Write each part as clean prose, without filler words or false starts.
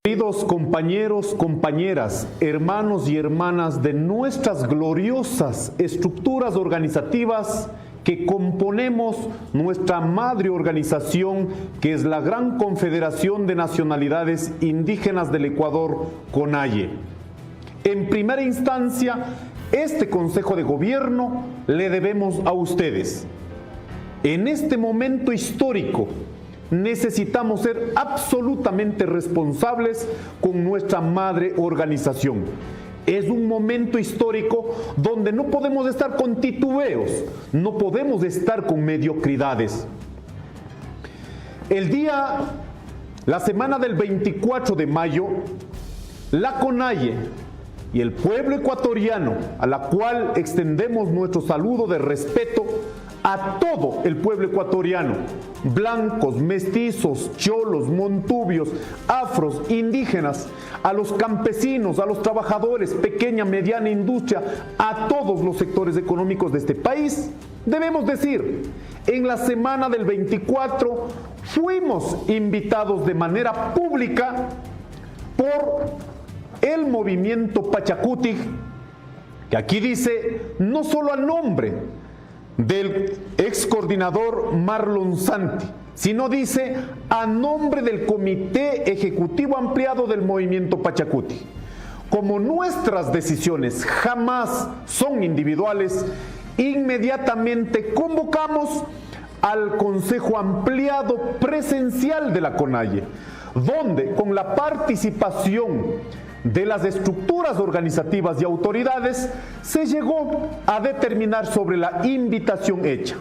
Queridos compañeros, compañeras, hermanos y hermanas de nuestras gloriosas estructuras organizativas que componemos nuestra madre organización, que es la Gran Confederación de Nacionalidades Indígenas del Ecuador, CONAIE. En primera instancia, este Consejo de Gobierno le debemos a ustedes. En este momento histórico, necesitamos ser absolutamente responsables con nuestra madre organización. Es un momento histórico donde no podemos estar con titubeos, no podemos estar con mediocridades. La semana del 24 de mayo, la CONAIE y el pueblo ecuatoriano, a la cual extendemos nuestro saludo de respeto a todo el pueblo ecuatoriano, blancos, mestizos, cholos, montubios, afros, indígenas, a los campesinos, a los trabajadores, pequeña, mediana industria, a todos los sectores económicos de este país, debemos decir, en la semana del 24 fuimos invitados de manera pública por el movimiento Pachacuti, que aquí dice no solo al nombre del ex coordinador Marlon Santi, sino dice a nombre del Comité Ejecutivo Ampliado del Movimiento Pachacuti. Como nuestras decisiones jamás son individuales, inmediatamente convocamos al Consejo Ampliado Presencial de la CONAIE, donde con la participación de las estructuras organizativas y autoridades se llegó a determinar sobre la invitación hecha.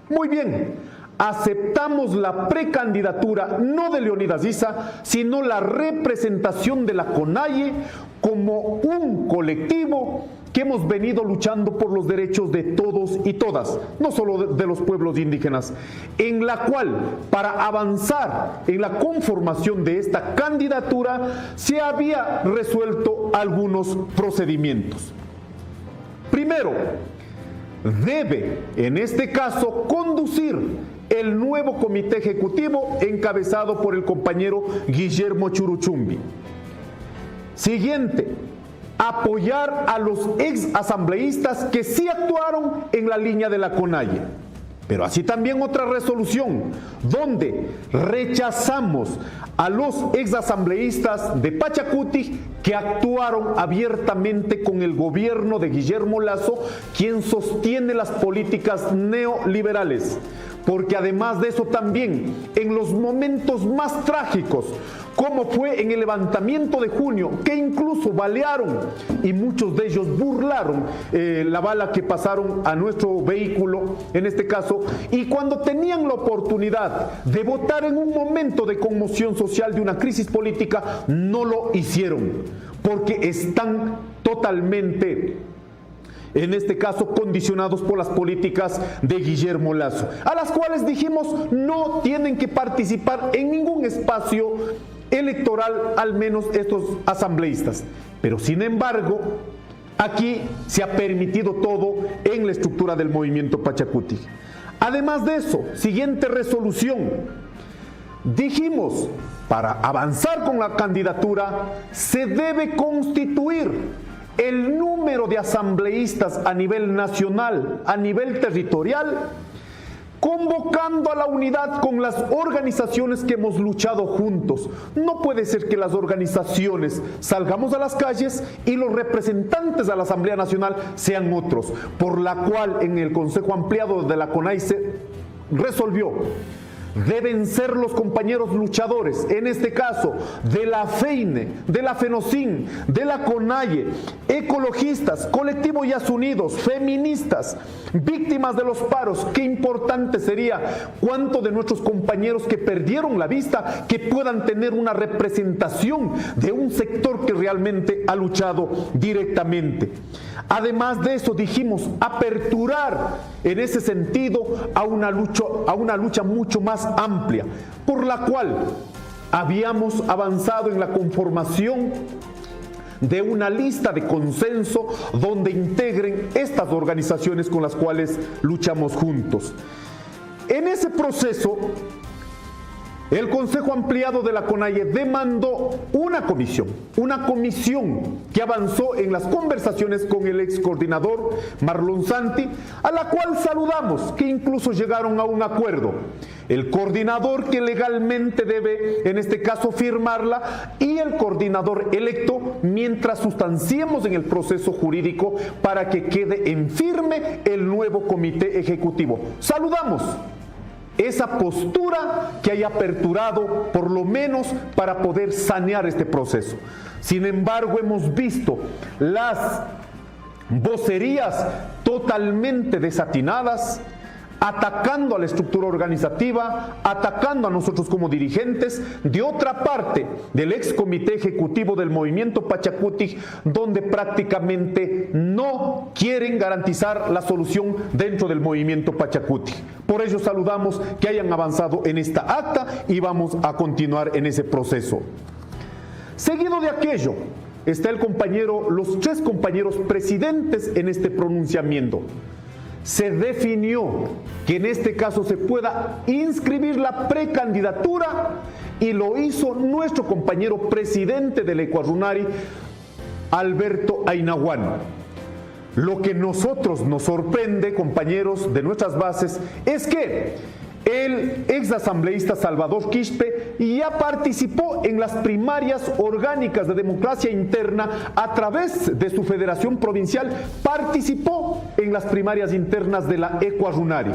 Muy bien, aceptamos la precandidatura no de Leonidas Issa, sino la representación de la CONAIE como un colectivo que hemos venido luchando por los derechos de todos y todas, no solo de los pueblos indígenas, en la cual, para avanzar en la conformación de esta candidatura, se había resuelto algunos procedimientos. Primero, debe, en este caso, conducir el nuevo comité ejecutivo encabezado por el compañero Guillermo Churuchumbi. Siguiente, apoyar a los ex asambleístas que sí actuaron en la línea de la CONAIE. Pero así también otra resolución donde rechazamos a los ex asambleístas de Pachacuti que actuaron abiertamente con el gobierno de Guillermo Lasso, quien sostiene las políticas neoliberales. Porque además de eso también, en los momentos más trágicos, como fue en el levantamiento de junio, que incluso balearon y muchos de ellos burlaron la bala que pasaron a nuestro vehículo, en este caso, y cuando tenían la oportunidad de votar en un momento de conmoción social, de una crisis política, no lo hicieron, porque están totalmente, en este caso, condicionados por las políticas de Guillermo Lasso, a las cuales dijimos no tienen que participar en ningún espacio electoral, al menos estos asambleístas. Pero sin embargo, aquí se ha permitido todo en la estructura del movimiento Pachacuti. Además de eso, siguiente resolución, dijimos, para avanzar con la candidatura, se debe constituir el número de asambleístas a nivel nacional, a nivel territorial, convocando a la unidad con las organizaciones que hemos luchado juntos. No puede ser que las organizaciones salgamos a las calles y los representantes a la Asamblea Nacional sean otros, por la cual en el Consejo Ampliado de la CONAIE se resolvió. Deben ser los compañeros luchadores, en este caso, de la FEINE, de la FENOCIN, de la CONAIE, ecologistas, Colectivo Yas Unidos, feministas, víctimas de los paros. Qué importante sería cuánto de nuestros compañeros que perdieron la vista, que puedan tener una representación de un sector que realmente ha luchado directamente. Además de eso, dijimos aperturar en ese sentido a una lucha mucho más amplia, por la cual habíamos avanzado en la conformación de una lista de consenso donde integren estas organizaciones con las cuales luchamos juntos. En ese proceso el Consejo Ampliado de la CONAIE demandó una comisión que avanzó en las conversaciones con el ex coordinador Marlon Santi, a la cual saludamos, que incluso llegaron a un acuerdo. El coordinador que legalmente debe, en este caso, firmarla, y el coordinador electo, mientras sustanciemos en el proceso jurídico para que quede en firme el nuevo comité ejecutivo. Saludamos esa postura que haya aperturado, por lo menos para poder sanear este proceso. Sin embargo, hemos visto las vocerías totalmente desatinadas, atacando a la estructura organizativa, atacando a nosotros como dirigentes, de otra parte del ex comité ejecutivo del movimiento Pachacutic, donde prácticamente no quieren garantizar la solución dentro del movimiento Pachacutic. Por ello saludamos que hayan avanzado en esta acta y vamos a continuar en ese proceso. Seguido de aquello, está los tres compañeros presidentes en este pronunciamiento. Se definió que en este caso se pueda inscribir la precandidatura y lo hizo nuestro compañero presidente del Ecuarunari, Alberto Ainahuan. Lo que nosotros nos sorprende, compañeros de nuestras bases, es que el exasambleísta Salvador Quispe ya participó en las primarias orgánicas de democracia interna a través de su federación provincial, participó en las primarias internas de la Ecuarunari.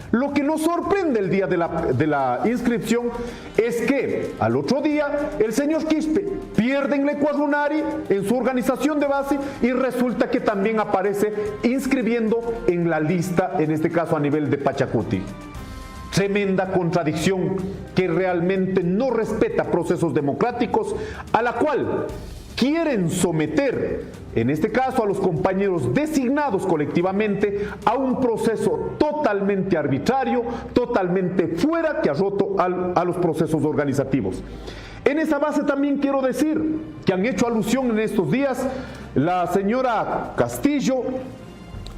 Lo que nos sorprende el día de la inscripción es que al otro día el señor Quispe pierde en la Ecuarunari, en su organización de base, y resulta que también aparece inscribiendo en la lista, en este caso a nivel de Pachacutic. Tremenda contradicción que realmente no respeta procesos democráticos, a la cual quieren someter, en este caso a los compañeros designados colectivamente, a un proceso totalmente arbitrario, totalmente fuera, que ha roto a los procesos organizativos. En esa base también quiero decir que han hecho alusión en estos días la señora Castillo,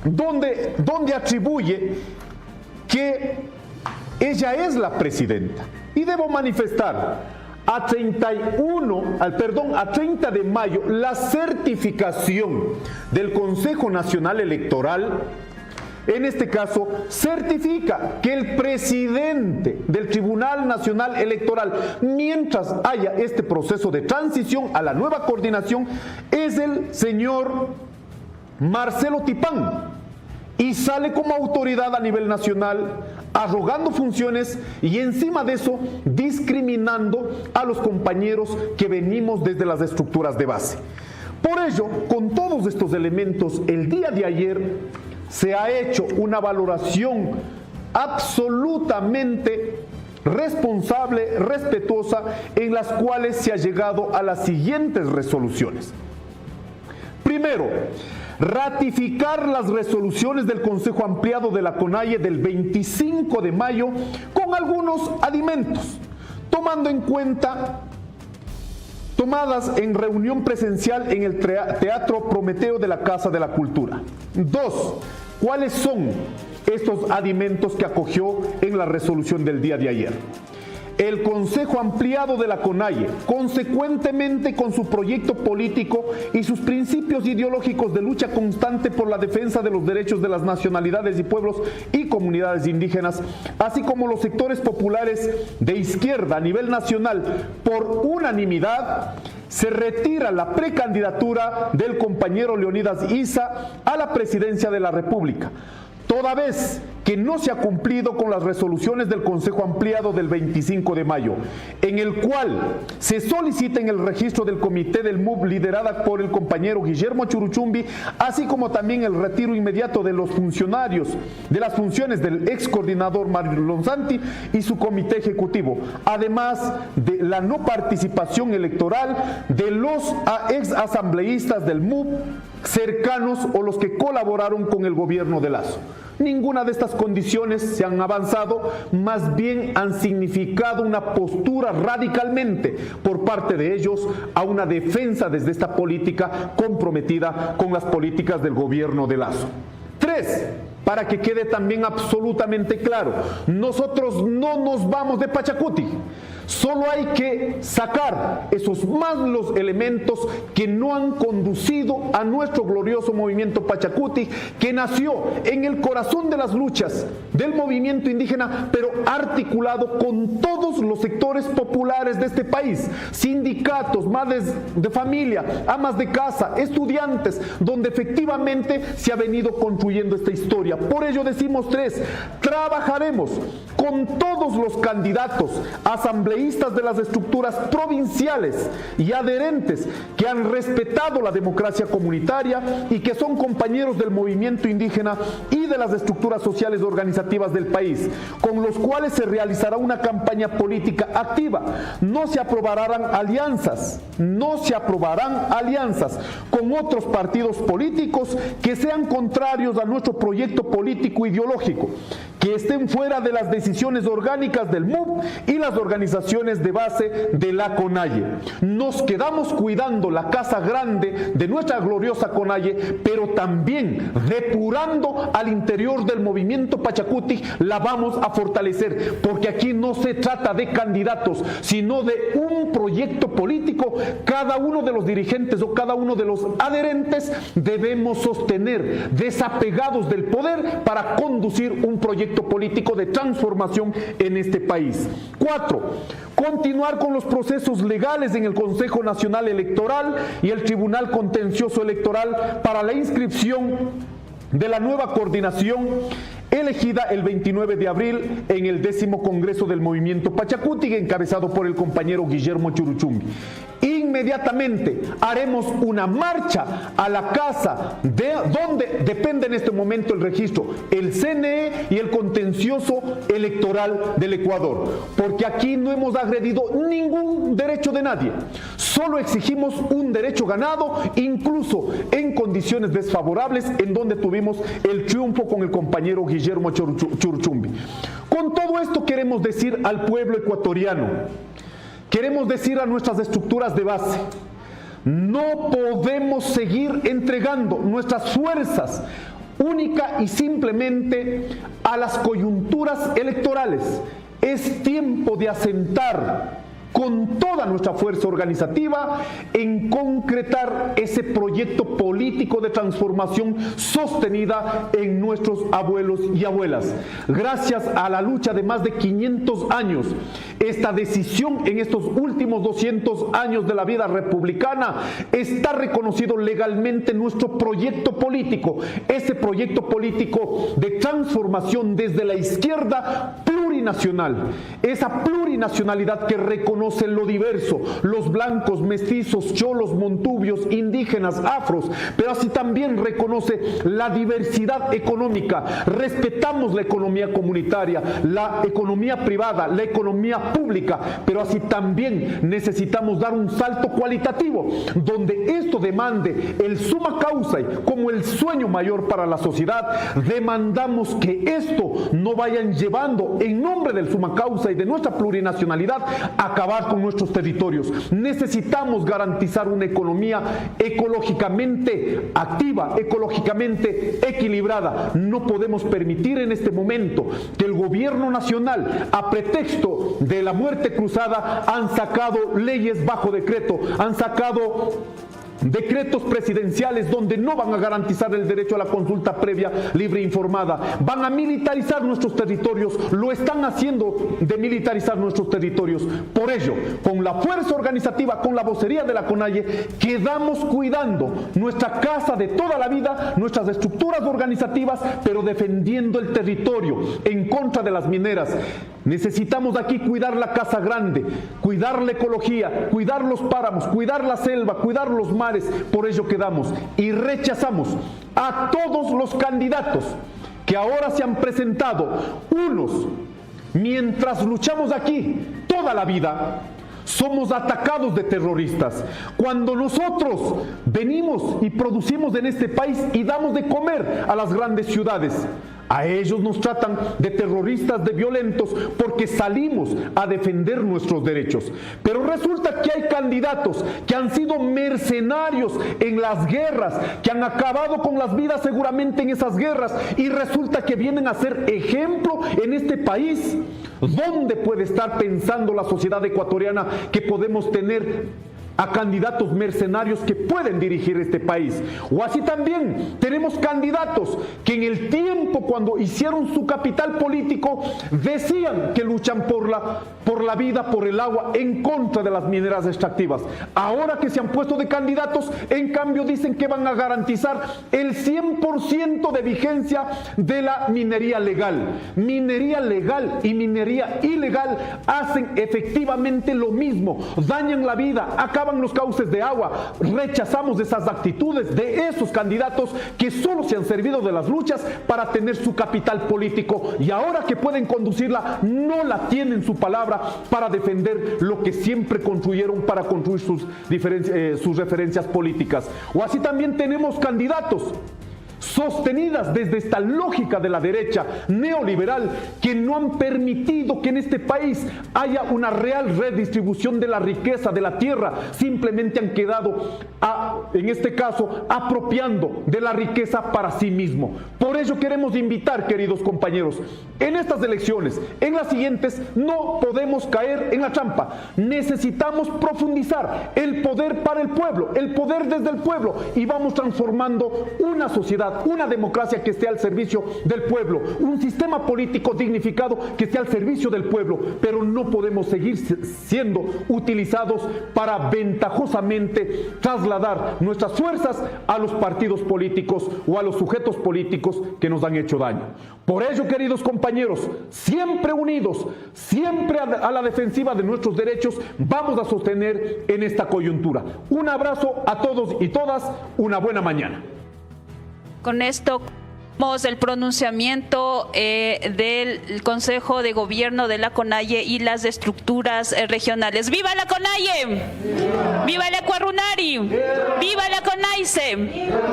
donde atribuye que ella es la presidenta. Y debo manifestar a 30 de mayo la certificación del Consejo Nacional Electoral. En este caso, certifica que el presidente del Tribunal Nacional Electoral, mientras haya este proceso de transición a la nueva coordinación, es el señor Marcelo Tipán, y sale como autoridad a nivel nacional, arrogando funciones y encima de eso discriminando a los compañeros que venimos desde las estructuras de base. Por ello, con todos estos elementos, el día de ayer se ha hecho una valoración absolutamente responsable, respetuosa, en las cuales se ha llegado a las siguientes resoluciones. Primero, ratificar las resoluciones del Consejo Ampliado de la CONAIE del 25 de mayo con algunos adimentos, tomando en cuenta tomadas en reunión presencial en el Teatro Prometeo de la Casa de la Cultura. 2. ¿Cuáles son estos adimentos que acogió en la resolución del día de ayer? El Consejo Ampliado de la CONAIE, consecuentemente con su proyecto político y sus principios ideológicos de lucha constante por la defensa de los derechos de las nacionalidades y pueblos y comunidades indígenas, así como los sectores populares de izquierda a nivel nacional, por unanimidad, se retira la precandidatura del compañero Leonidas Issa a la presidencia de la República, toda vez que no se ha cumplido con las resoluciones del Consejo Ampliado del 25 de mayo, en el cual se solicita en el registro del comité del MUB liderada por el compañero Guillermo Churuchumbi, así como también el retiro inmediato de los funcionarios de las funciones del ex coordinador Marlon Santi y su comité ejecutivo, además de la no participación electoral de los ex asambleístas del MUB cercanos o los que colaboraron con el gobierno de Lazo. Ninguna de estas condiciones se han avanzado, más bien han significado una postura radicalmente por parte de ellos a una defensa desde esta política comprometida con las políticas del gobierno de Lazo. 3. para que quede también absolutamente claro, nosotros no nos vamos de Pachacuti. Solo hay que sacar esos malos elementos que no han conducido a nuestro glorioso movimiento Pachacuti, que nació en el corazón de las luchas del movimiento indígena, pero articulado con todos los sectores populares de este país, sindicatos, madres de familia, amas de casa, estudiantes, donde efectivamente se ha venido construyendo esta historia. Por ello decimos tres, trabajaremos con todos los candidatos asambleístas de las estructuras provinciales y adherentes que han respetado la democracia comunitaria y que son compañeros del movimiento indígena y de las estructuras sociales organizativas del país, con los cuales se realizará una campaña política activa. No se aprobarán alianzas con otros partidos políticos que sean contrarios a nuestro proyecto político ideológico, que estén fuera de las decisiones orgánicas del MUP y las organizaciones de base de la CONAIE. Nos quedamos cuidando la casa grande de nuestra gloriosa CONAIE, pero también depurando al interior del movimiento Pachacuti, la vamos a fortalecer, porque aquí no se trata de candidatos, sino de un proyecto político. Cada uno de los dirigentes o cada uno de los adherentes debemos sostener, desapegados del poder, para conducir un proyecto político de transformación en este país. 4. Continuar con los procesos legales en el Consejo Nacional Electoral y el Tribunal Contencioso Electoral para la inscripción de la nueva coordinación elegida el 29 de abril en el 10º Congreso del Movimiento Pachacuti, encabezado por el compañero Guillermo Churuchumbi. Inmediatamente haremos una marcha a la casa de donde depende en este momento el registro, el CNE y el Contencioso Electoral del Ecuador, porque aquí no hemos agredido ningún derecho de nadie, solo exigimos un derecho ganado, incluso en condiciones desfavorables, en donde tuvimos el triunfo con el compañero Guillermo Churuchumbi. Con todo esto queremos decir al pueblo ecuatoriano, queremos decir a nuestras estructuras de base, no podemos seguir entregando nuestras fuerzas única y simplemente a las coyunturas electorales. Es tiempo de asentar con toda nuestra fuerza organizativa en concretar ese proyecto político de transformación sostenida en nuestros abuelos y abuelas. Gracias a la lucha de más de 500 años, esta decisión en estos últimos 200 años de la vida republicana está reconocido legalmente nuestro proyecto político, ese proyecto político de transformación desde la izquierda plurinacional, esa plurinacionalidad que reconoce lo diverso, los blancos, mestizos, cholos, montubios, indígenas, afros, pero así también reconoce la diversidad económica. Respetamos la economía comunitaria, la economía privada, la economía pública, pero así también necesitamos dar un salto cualitativo, donde esto demande el summa causa como el sueño mayor para la sociedad. Demandamos que esto no vayan llevando en nombre del summa causa y de nuestra plurinacionalidad a acabar con nuestros territorios. Necesitamos garantizar una economía ecológicamente activa, ecológicamente equilibrada. No podemos permitir en este momento que el gobierno nacional, a pretexto de la muerte cruzada, han sacado leyes bajo decreto, han sacado decretos presidenciales donde no van a garantizar el derecho a la consulta previa, libre e informada. Van a militarizar nuestros territorios, lo están haciendo de militarizar nuestros territorios. Por ello, con la fuerza organizativa, con la vocería de la CONAIE, quedamos cuidando nuestra casa de toda la vida, nuestras estructuras organizativas, pero defendiendo el territorio en contra de las mineras. Necesitamos aquí cuidar la casa grande, cuidar la ecología, cuidar los páramos, cuidar la selva, cuidar los mares. Por ello quedamos y rechazamos a todos los candidatos que ahora se han presentado. Unos, mientras luchamos aquí toda la vida, somos atacados de terroristas. Cuando nosotros venimos y producimos en este país y damos de comer a las grandes ciudades, a ellos nos tratan de terroristas, de violentos, porque salimos a defender nuestros derechos. Pero resulta que hay candidatos que han sido mercenarios en las guerras, que han acabado con las vidas seguramente en esas guerras, y resulta que vienen a ser ejemplo en este país. ¿Dónde puede estar pensando la sociedad ecuatoriana que podemos tener a candidatos mercenarios que pueden dirigir este país? O así también tenemos candidatos que en el tiempo cuando hicieron su capital político decían que luchan por la vida, por el agua, en contra de las mineras extractivas. Ahora que se han puesto de candidatos, en cambio dicen que van a garantizar el 100% de vigencia de la minería legal. Minería legal y minería ilegal hacen efectivamente lo mismo, dañan la vida, acaban los cauces de agua. Rechazamos esas actitudes de esos candidatos que solo se han servido de las luchas para tener su capital político, y ahora que pueden conducirla no la tienen su palabra para defender lo que siempre construyeron para construir sus referencias políticas. O así también tenemos candidatos sostenidas desde esta lógica de la derecha neoliberal que no han permitido que en este país haya una real redistribución de la riqueza de la tierra. Simplemente han quedado, en este caso, apropiando de la riqueza para sí mismo. Por ello queremos invitar, queridos compañeros, en estas elecciones, en las siguientes, no podemos caer en la trampa. Necesitamos profundizar el poder para el pueblo, el poder desde el pueblo, y vamos transformando una sociedad, una democracia que esté al servicio del pueblo, un sistema político dignificado que esté al servicio del pueblo, pero no podemos seguir siendo utilizados para ventajosamente trasladar nuestras fuerzas a los partidos políticos o a los sujetos políticos que nos han hecho daño. Por ello, queridos compañeros, siempre unidos, siempre a la defensiva de nuestros derechos, vamos a sostener en esta coyuntura. Un abrazo a todos y todas, una buena mañana. Con esto el pronunciamiento del Consejo de Gobierno de la CONAIE y las estructuras regionales. ¡Viva la CONAIE! ¡Viva la Ecuarunari! ¡Viva la CONAICE!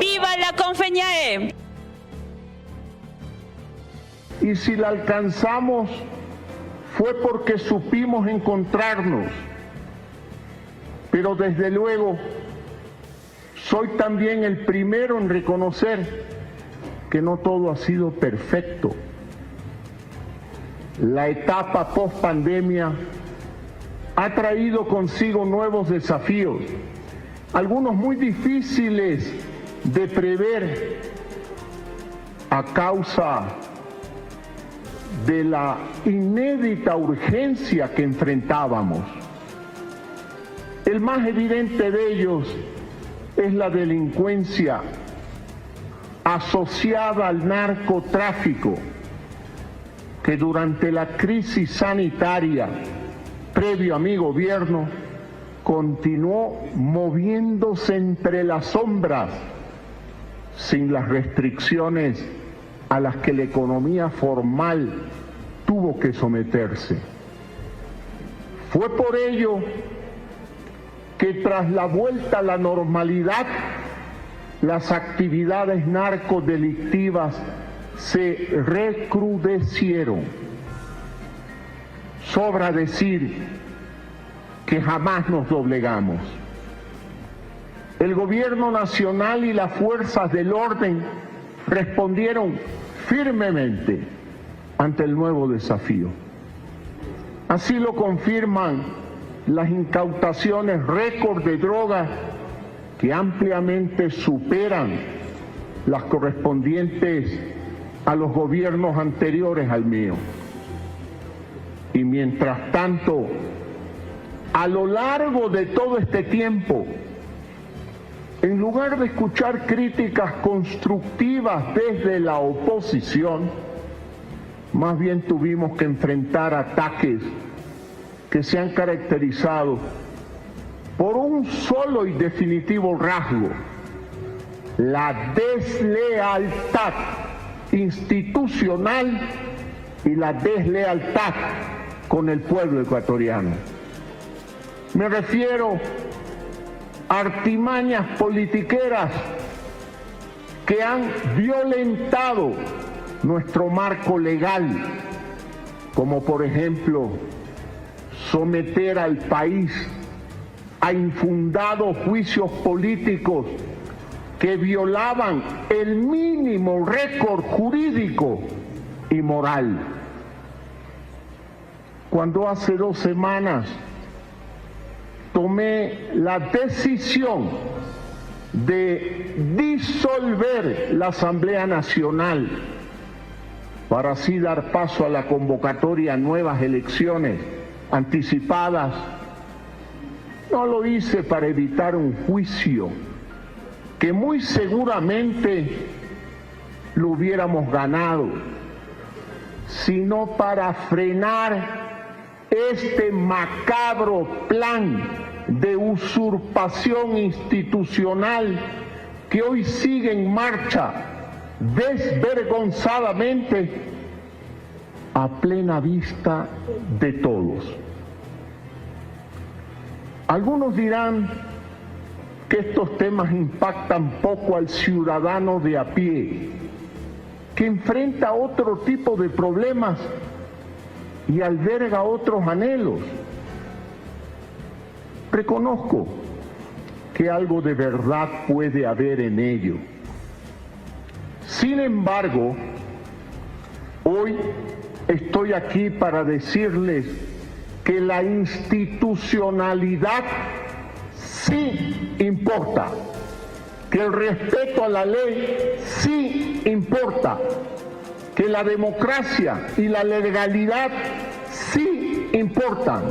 ¡Viva la CONFEñaE! Y si la alcanzamos fue porque supimos encontrarnos, pero desde luego soy también el primero en reconocer que no todo ha sido perfecto. La etapa post-pandemia ha traído consigo nuevos desafíos, algunos muy difíciles de prever a causa de la inédita urgencia que enfrentábamos. El más evidente de ellos es la delincuencia asociada al narcotráfico, que durante la crisis sanitaria previo a mi gobierno continuó moviéndose entre las sombras sin las restricciones a las que la economía formal tuvo que someterse. Fue por ello que tras la vuelta a la normalidad, las actividades narcodelictivas se recrudecieron. Sobra decir que jamás nos doblegamos. El gobierno nacional y las fuerzas del orden respondieron firmemente ante el nuevo desafío. Así lo confirman las incautaciones récord de drogas, que ampliamente superan las correspondientes a los gobiernos anteriores al mío. Y mientras tanto, a lo largo de todo este tiempo, en lugar de escuchar críticas constructivas desde la oposición, más bien tuvimos que enfrentar ataques que se han caracterizado por un solo y definitivo rasgo: la deslealtad institucional y la deslealtad con el pueblo ecuatoriano. Me refiero a artimañas politiqueras que han violentado nuestro marco legal, como por ejemplo someter al país a infundados juicios políticos que violaban el mínimo récord jurídico y moral. Cuando hace 2 semanas tomé la decisión de disolver la Asamblea Nacional para así dar paso a la convocatoria a nuevas elecciones anticipadas, no lo hice para evitar un juicio que muy seguramente lo hubiéramos ganado, sino para frenar este macabro plan de usurpación institucional que hoy sigue en marcha desvergonzadamente a plena vista de todos. Algunos dirán que estos temas impactan poco al ciudadano de a pie, que enfrenta otro tipo de problemas y alberga otros anhelos. Reconozco que algo de verdad puede haber en ello. Sin embargo, hoy estoy aquí para decirles que la institucionalidad sí importa, que el respeto a la ley sí importa, que la democracia y la legalidad sí importan.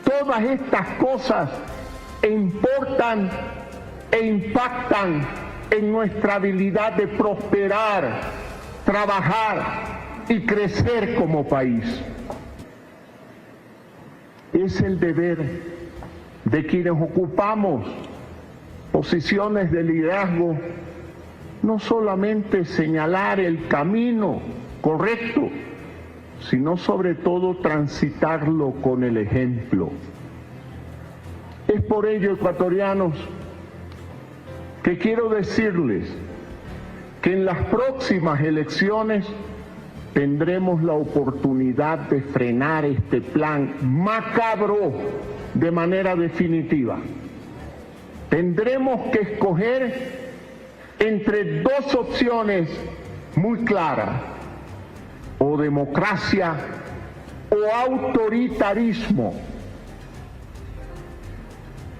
Todas estas cosas importan e impactan en nuestra habilidad de prosperar, trabajar y crecer como país. Es el deber de quienes ocupamos posiciones de liderazgo no solamente señalar el camino correcto, sino sobre todo transitarlo con el ejemplo. Es por ello, ecuatorianos, que quiero decirles que en las próximas elecciones tendremos la oportunidad de frenar este plan macabro de manera definitiva. Tendremos que escoger entre 2 opciones muy claras: o democracia o autoritarismo.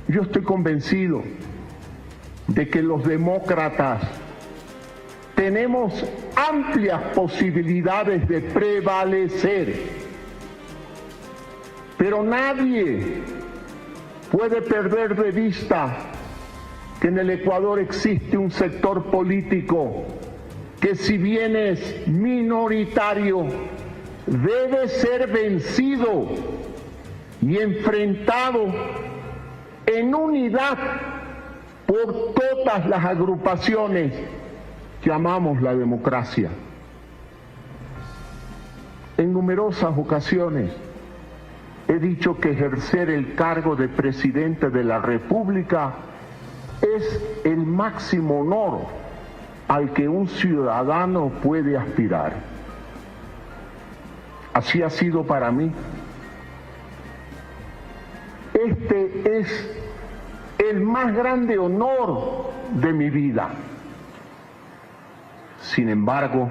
Yo estoy convencido de que los demócratas tenemos amplias posibilidades de prevalecer, pero nadie puede perder de vista que en el Ecuador existe un sector político que, si bien es minoritario, debe ser vencido y enfrentado en unidad por todas las agrupaciones que amamos la democracia. En numerosas ocasiones he dicho que ejercer el cargo de presidente de la República es el máximo honor al que un ciudadano puede aspirar. Así ha sido para mí. Este es el más grande honor de mi vida. Sin embargo,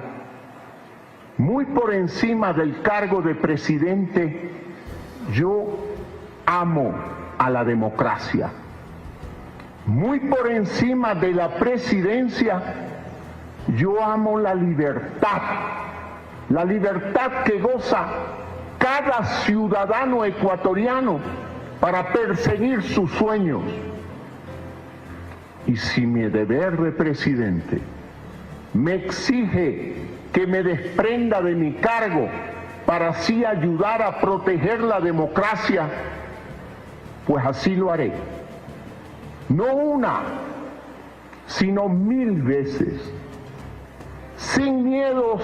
muy por encima del cargo de presidente, yo amo a la democracia. Muy por encima de la presidencia, yo amo la libertad que goza cada ciudadano ecuatoriano para perseguir sus sueños. Y si mi deber de presidente me exige que me desprenda de mi cargo para así ayudar a proteger la democracia, pues así lo haré. No una, sino 1000 veces, sin miedos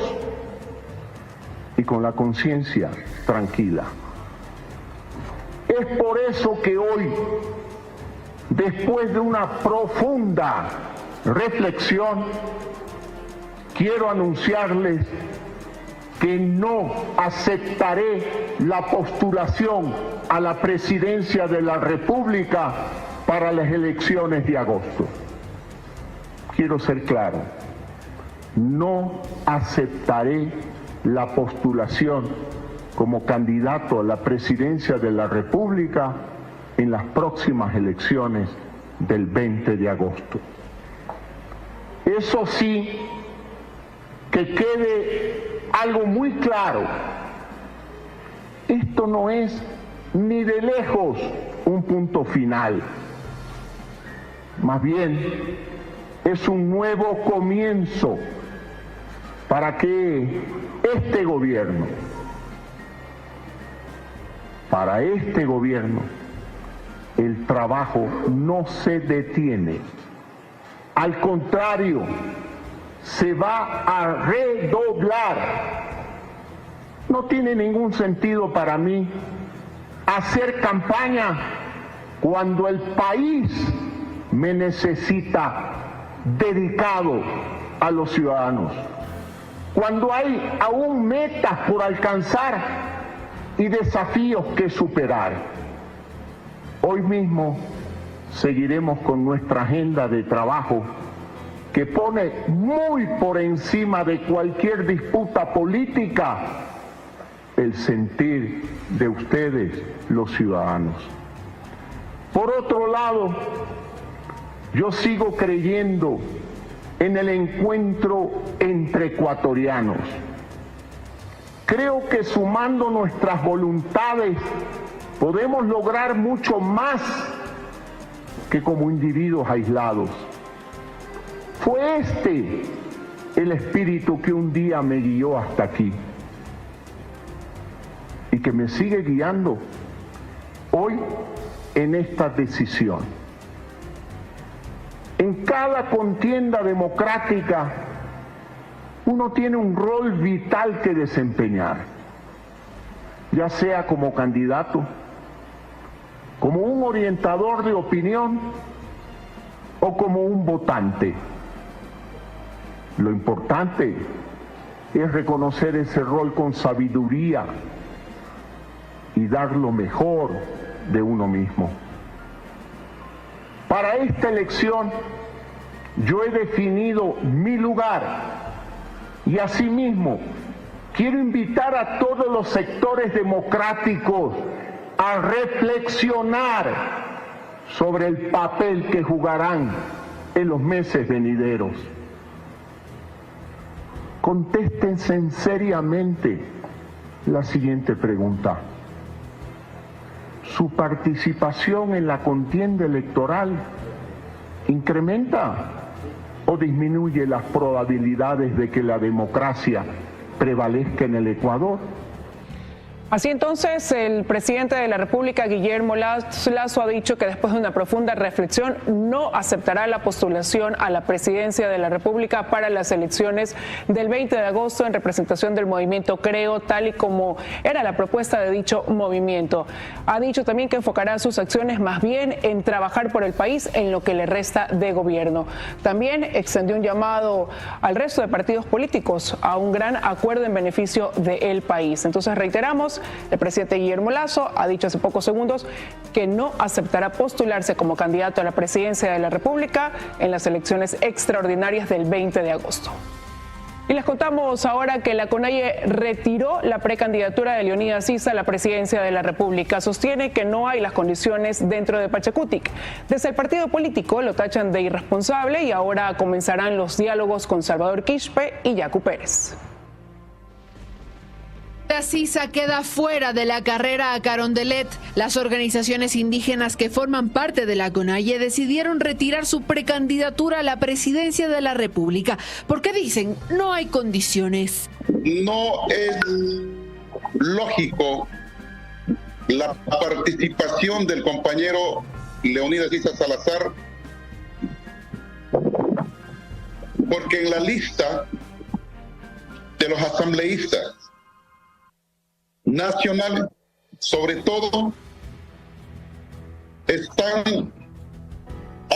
y con la conciencia tranquila. Es por eso que hoy, después de una profunda reflexión, quiero anunciarles que no aceptaré la postulación a la presidencia de la República para las elecciones de agosto. Quiero ser claro, no aceptaré la postulación como candidato a la presidencia de la República en las próximas elecciones del 20 de agosto. Eso sí, que quede algo muy claro, esto no es ni de lejos un punto final, más bien es un nuevo comienzo para que este gobierno, el trabajo no se detiene, al contrario, se va a redoblar. No tiene ningún sentido para mí hacer campaña cuando el país me necesita dedicado a los ciudadanos, cuando hay aún metas por alcanzar y desafíos que superar. Hoy mismo seguiremos con nuestra agenda de trabajo que pone muy por encima de cualquier disputa política el sentir de ustedes, los ciudadanos. Por otro lado, yo sigo creyendo en el encuentro entre ecuatorianos. Creo que sumando nuestras voluntades podemos lograr mucho más que como individuos aislados. Fue este el espíritu que un día me guió hasta aquí y que me sigue guiando hoy en esta decisión. En cada contienda democrática uno tiene un rol vital que desempeñar, ya sea como candidato, como un orientador de opinión o como un votante. Lo importante es reconocer ese rol con sabiduría y dar lo mejor de uno mismo. Para esta elección yo he definido mi lugar y asimismo quiero invitar a todos los sectores democráticos a reflexionar sobre el papel que jugarán en los meses venideros. Contéstense seriamente la siguiente pregunta. ¿Su participación en la contienda electoral incrementa o disminuye las probabilidades de que la democracia prevalezca en el Ecuador? Así entonces, el presidente de la República, Guillermo Lasso, ha dicho que después de una profunda reflexión no aceptará la postulación a la presidencia de la República para las elecciones del 20 de agosto en representación del movimiento Creo, tal y como era la propuesta de dicho movimiento. Ha dicho también que enfocará sus acciones más bien en trabajar por el país en lo que le resta de gobierno. También extendió un llamado al resto de partidos políticos a un gran acuerdo en beneficio del país. Entonces reiteramos, el presidente Guillermo Lasso ha dicho hace pocos segundos que no aceptará postularse como candidato a la presidencia de la República en las elecciones extraordinarias del 20 de agosto. Y les contamos ahora que la CONAIE retiró la precandidatura de Leonidas Issa a la presidencia de la República. Sostiene que no hay las condiciones dentro de Pachacutic. Desde el partido político lo tachan de irresponsable y ahora comenzarán los diálogos con Salvador Quispe y Yacu Pérez. Issa queda fuera de la carrera a Carondelet. Las organizaciones indígenas que forman parte de la CONAIE decidieron retirar su precandidatura a la presidencia de la República. ¿Por qué dicen no hay condiciones? No es lógico la participación del compañero Leonidas Issa Salazar, porque en la lista de los asambleístas nacionales, sobre todo están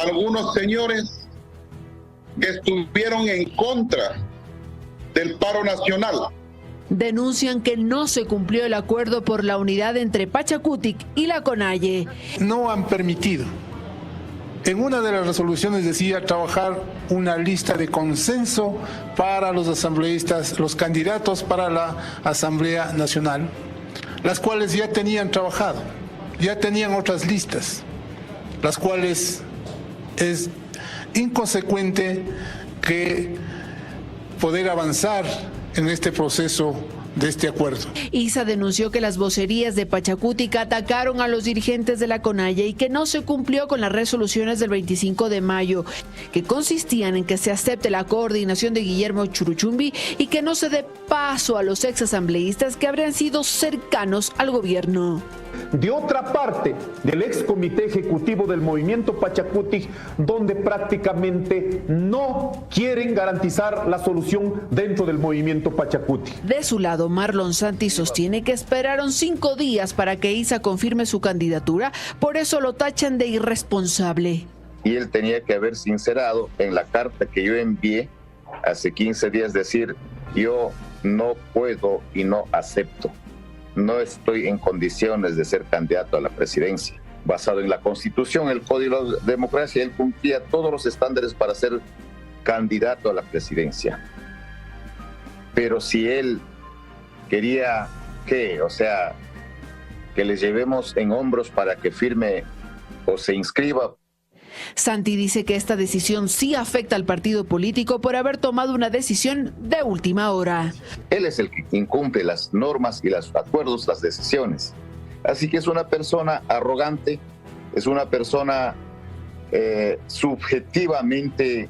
algunos señores que estuvieron en contra del paro nacional. Denuncian que no se cumplió el acuerdo por la unidad entre Pachakutik y la CONAIE. No han permitido. En una de las resoluciones decía trabajar una lista de consenso para los asambleístas, los candidatos para la Asamblea Nacional, las cuales ya tenían trabajado, ya tenían otras listas, las cuales es inconsecuente que poder avanzar en este proceso de este acuerdo. ISA denunció que las vocerías de Pachakutik atacaron a los dirigentes de la CONAIE y que no se cumplió con las resoluciones del 25 de mayo, que consistían en que se acepte la coordinación de Guillermo Churuchumbi y que no se dé paso a los exasambleístas que habrían sido cercanos al gobierno. De otra parte, del ex comité ejecutivo del movimiento Pachakutik, donde prácticamente no quieren garantizar la solución dentro del movimiento Pachakutik. De su lado, Marlon Santi sostiene que esperaron 5 días para que ISA confirme su candidatura, por eso lo tachan de irresponsable. Y él tenía que haber sincerado en la carta que yo envié hace 15 días, decir, yo no puedo y no acepto. No estoy en condiciones de ser candidato a la presidencia. Basado en la Constitución, el Código de Democracia, él cumplía todos los estándares para ser candidato a la presidencia. Pero si él quería que le llevemos en hombros para que firme o se inscriba. Santi dice que esta decisión sí afecta al partido político por haber tomado una decisión de última hora. Él es el que incumple las normas y los acuerdos, las decisiones. Así que es una persona arrogante, es una persona subjetivamente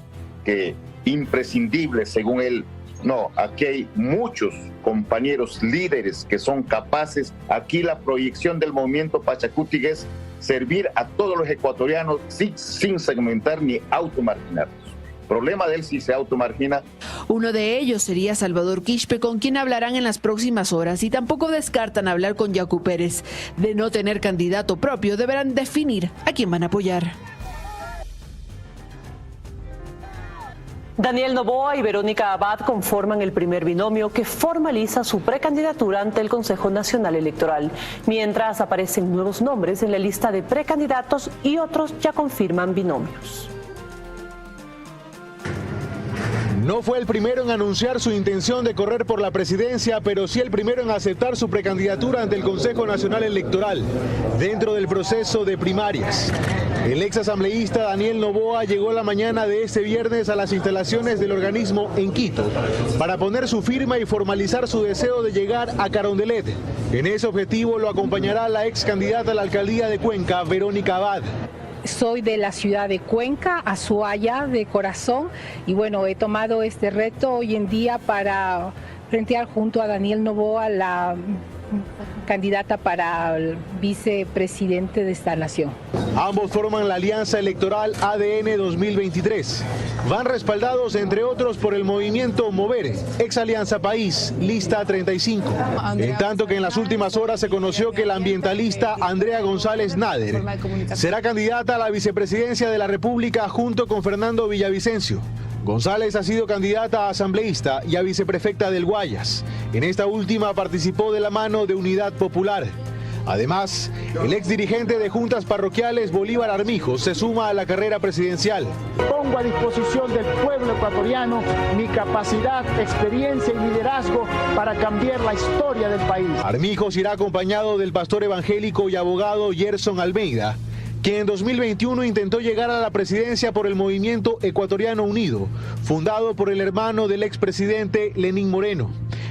imprescindible, según él. No, aquí hay muchos compañeros líderes que son capaces. Aquí la proyección del movimiento Pachakutik es servir a todos los ecuatorianos sin segmentar ni automarginarlos. Problema de él si se automargina. Uno de ellos sería Salvador Quispe, con quien hablarán en las próximas horas, y tampoco descartan hablar con Yacu Pérez. De no tener candidato propio, deberán definir a quién van a apoyar. Daniel Noboa y Verónica Abad conforman el primer binomio que formaliza su precandidatura ante el Consejo Nacional Electoral, mientras aparecen nuevos nombres en la lista de precandidatos y otros ya confirman binomios. No fue el primero en anunciar su intención de correr por la presidencia, pero sí el primero en aceptar su precandidatura ante el Consejo Nacional Electoral, dentro del proceso de primarias. El exasambleísta Daniel Noboa llegó la mañana de este viernes a las instalaciones del organismo en Quito para poner su firma y formalizar su deseo de llegar a Carondelet. En ese objetivo lo acompañará la ex candidata a la alcaldía de Cuenca, Verónica Abad. Soy de la ciudad de Cuenca, Azuaya de corazón, y bueno, he tomado este reto hoy en día para frentear junto a Daniel Noboa la candidata para el vicepresidente de esta nación. Ambos forman la alianza electoral ADN 2023. Van respaldados, entre otros, por el movimiento Movere, ex Alianza País, lista 35. En tanto que en las últimas horas se conoció que la ambientalista Andrea González Nader será candidata a la vicepresidencia de la República junto con Fernando Villavicencio. González ha sido candidata a asambleísta y a viceprefecta del Guayas. En esta última participó de la mano de Unidad Popular. Además, el exdirigente de juntas parroquiales Bolívar Armijos se suma a la carrera presidencial. Pongo a disposición del pueblo ecuatoriano mi capacidad, experiencia y liderazgo para cambiar la historia del país. Armijos irá acompañado del pastor evangélico y abogado Gerson Almeida, quien en 2021 intentó llegar a la presidencia por el Movimiento Ecuatoriano Unido, fundado por el hermano del expresidente Lenín Moreno.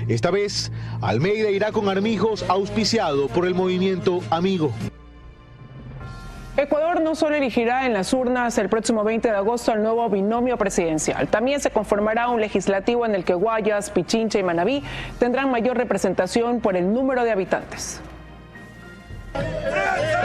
Esta vez, Almeida irá con Armijos, auspiciado por el Movimiento Amigo. Ecuador no solo elegirá en las urnas el próximo 20 de agosto el nuevo binomio presidencial, también se conformará un legislativo en el que Guayas, Pichincha y Manabí tendrán mayor representación por el número de habitantes.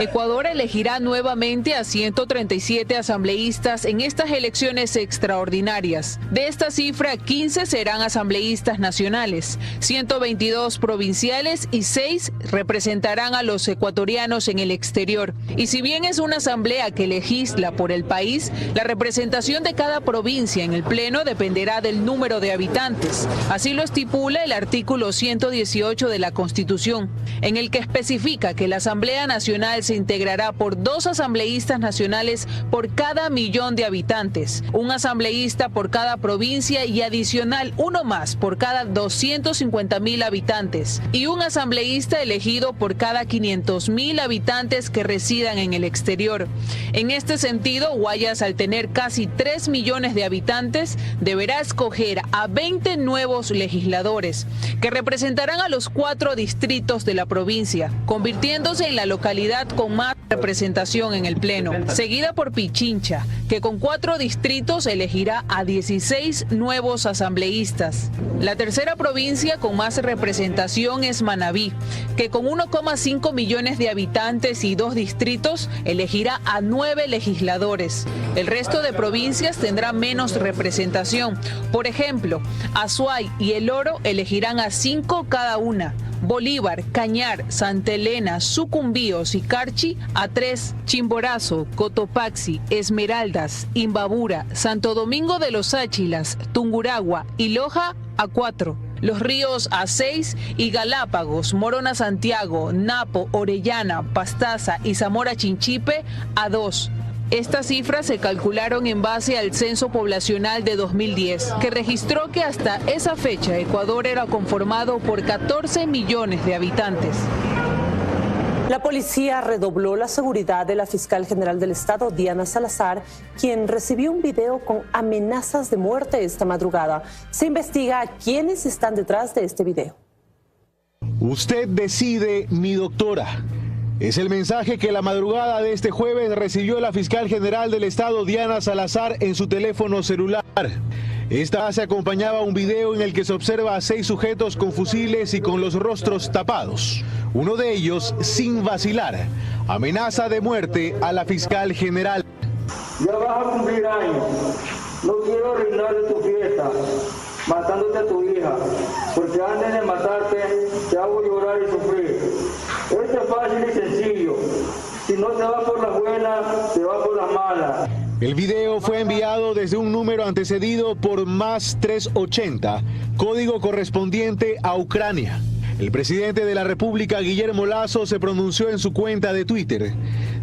Ecuador elegirá nuevamente a 137 asambleístas en estas elecciones extraordinarias. De esta cifra, 15 serán asambleístas nacionales, 122 provinciales y 6 representarán a los ecuatorianos en el exterior. Y si bien es una asamblea que legisla por el país, la representación de cada provincia en el Pleno dependerá del número de habitantes. Así lo estipula el artículo 118 de la Constitución, en el que especifica que la Asamblea Nacional se integrará por 2 asambleístas nacionales por cada 1.000.000 de habitantes, un asambleísta por cada provincia y adicional uno más por cada 250.000 habitantes y un asambleísta elegido por cada 500.000 habitantes que residan en el exterior. En este sentido, Guayas, al tener casi 3 millones de habitantes, deberá escoger a 20 nuevos legisladores que representarán a los 4 distritos de la provincia, convirtiéndose en la localidad con más representación en el Pleno, seguida por Pichincha, que con 4 distritos elegirá a 16 nuevos asambleístas. La tercera provincia con más representación es Manabí, que con 1,5 millones de habitantes y 2 distritos elegirá a 9 legisladores. El resto de provincias tendrá menos representación. Por ejemplo, Azuay y El Oro elegirán a 5 cada una. Bolívar, Cañar, Santa Elena, Sucumbíos y Carchi a 3, Chimborazo, Cotopaxi, Esmeraldas, Imbabura, Santo Domingo de los Áchilas, Tungurahua y Loja a 4. Los Ríos a 6 y Galápagos, Morona Santiago, Napo, Orellana, Pastaza y Zamora Chinchipe a 2. Estas cifras se calcularon en base al censo poblacional de 2010, que registró que hasta esa fecha Ecuador era conformado por 14 millones de habitantes. La policía redobló la seguridad de la fiscal general del Estado, Diana Salazar, quien recibió un video con amenazas de muerte esta madrugada. Se investiga quiénes están detrás de este video. Usted decide, mi doctora. Es el mensaje que la madrugada de este jueves recibió la fiscal general del Estado, Diana Salazar, en su teléfono celular. Esta se acompañaba a un video en el que se observa a 6 sujetos con fusiles y con los rostros tapados. Uno de ellos, sin vacilar, amenaza de muerte a la fiscal general. Ya vas a cumplir años. No quiero arruinarle tu fiesta, matándote a tu hija, porque antes de matarte te hago llorar y sufrir. Esto es fácil y sencillo. Si no te va por las buenas, te va por las malas. El video fue enviado desde un número antecedido por más 380, código correspondiente a Ucrania. El presidente de la República, Guillermo Lasso, se pronunció en su cuenta de Twitter,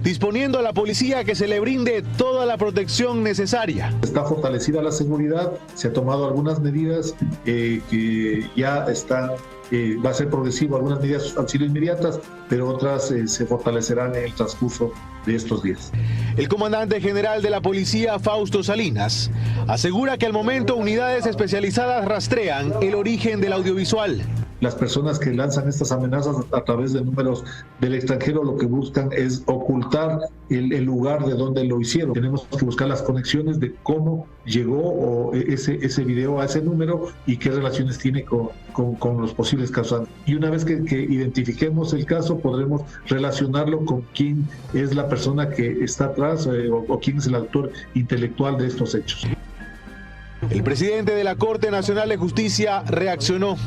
disponiendo a la policía que se le brinde toda la protección necesaria. Está fortalecida la seguridad, se han tomado algunas medidas que ya están, va a ser progresivo, algunas medidas han sido inmediatas, pero otras se fortalecerán en el transcurso de estos días. El comandante general de la policía, Fausto Salinas, asegura que al momento unidades especializadas rastrean el origen del audiovisual. Las personas que lanzan estas amenazas a través de números del extranjero lo que buscan es ocultar el lugar de donde lo hicieron. Tenemos que buscar las conexiones de cómo llegó ese video a ese número y qué relaciones tiene con los posibles causantes. Y una vez que identifiquemos el caso, podremos relacionarlo con quién es la persona que está atrás o quién es el autor intelectual de estos hechos. El presidente de la Corte Nacional de Justicia reaccionó.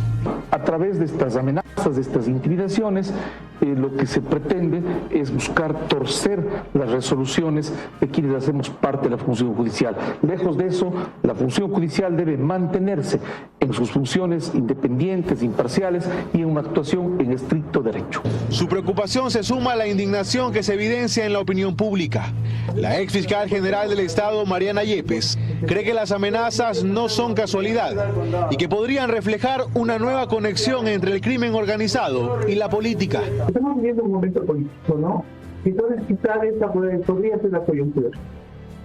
A través de estas amenazas, de estas intimidaciones, lo que se pretende es buscar torcer las resoluciones de quienes hacemos parte de la función judicial. Lejos de eso, la función judicial debe mantenerse en sus funciones independientes, imparciales y en una actuación en estricto derecho. Su preocupación se suma a la indignación que se evidencia en la opinión pública. La ex fiscal general del Estado, Mariana Yepes, cree que las amenazas no son casualidad y que podrían reflejar una nueva conexión entre el crimen organizado y la política. Estamos viviendo un momento político, ¿no? Entonces quizás esta podría ser la coyuntura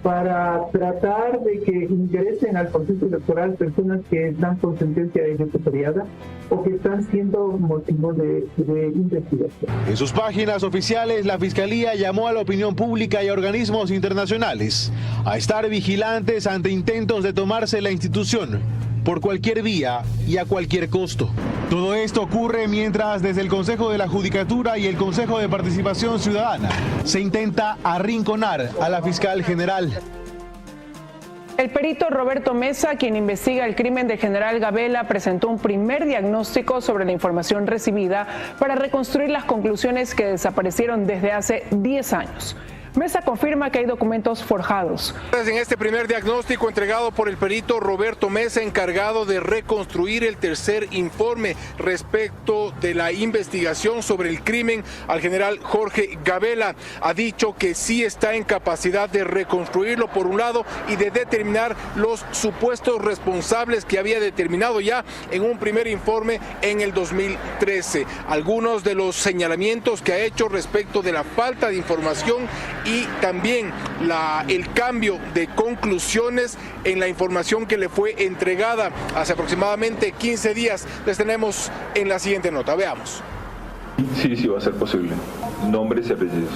para tratar de que ingresen al proceso electoral personas que están con sentencia ejecutoriada o que están siendo motivo de investigación. En sus páginas oficiales, la Fiscalía llamó a la opinión pública y a organismos internacionales a estar vigilantes ante intentos de tomarse la institución por cualquier vía y a cualquier costo. Todo esto ocurre mientras desde el Consejo de la Judicatura y el Consejo de Participación Ciudadana se intenta arrinconar a la fiscal general. El perito Roberto Mesa, quien investiga el crimen del general Gabela, presentó un primer diagnóstico sobre la información recibida para reconstruir las conclusiones que desaparecieron desde hace 10 años. Mesa confirma que hay documentos forjados. En este primer diagnóstico entregado por el perito Roberto Mesa, encargado de reconstruir el tercer informe respecto de la investigación sobre el crimen al general Jorge Gabela, ha dicho que sí está en capacidad de reconstruirlo por un lado y de determinar los supuestos responsables que había determinado ya en un primer informe en el 2013. Algunos de los señalamientos que ha hecho respecto de la falta de información y también el cambio de conclusiones en la información que le fue entregada hace aproximadamente 15 días. Les tenemos en la siguiente nota. Veamos. Sí, va a ser posible. Nombres y apellidos.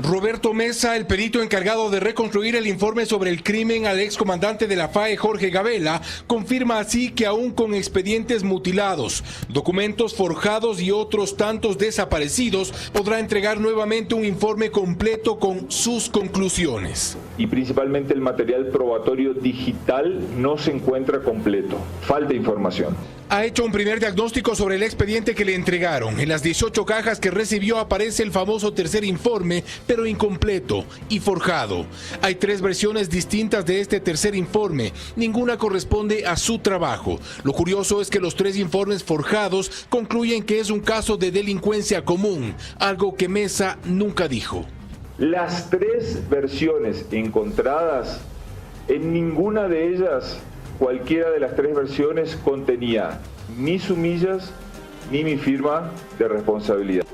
Roberto Mesa, el perito encargado de reconstruir el informe sobre el crimen al excomandante de la FAE Jorge Gabela, confirma así que aún con expedientes mutilados, documentos forjados y otros tantos desaparecidos, podrá entregar nuevamente un informe completo con sus conclusiones. Y principalmente el material probatorio digital no se encuentra completo. Falta información. Ha hecho un primer diagnóstico sobre el expediente que le entregaron. En las 18 cajas que recibió aparece el famoso tercer informe, pero incompleto y forjado. Hay 3 versiones distintas de este tercer informe. Ninguna corresponde a su trabajo. Lo curioso es que los 3 informes forjados concluyen que es un caso de delincuencia común, algo que Mesa nunca dijo. Las 3 versiones encontradas, en ninguna de ellas, cualquiera de las 3 versiones contenía ni sumillas ni mi firma de responsabilidad.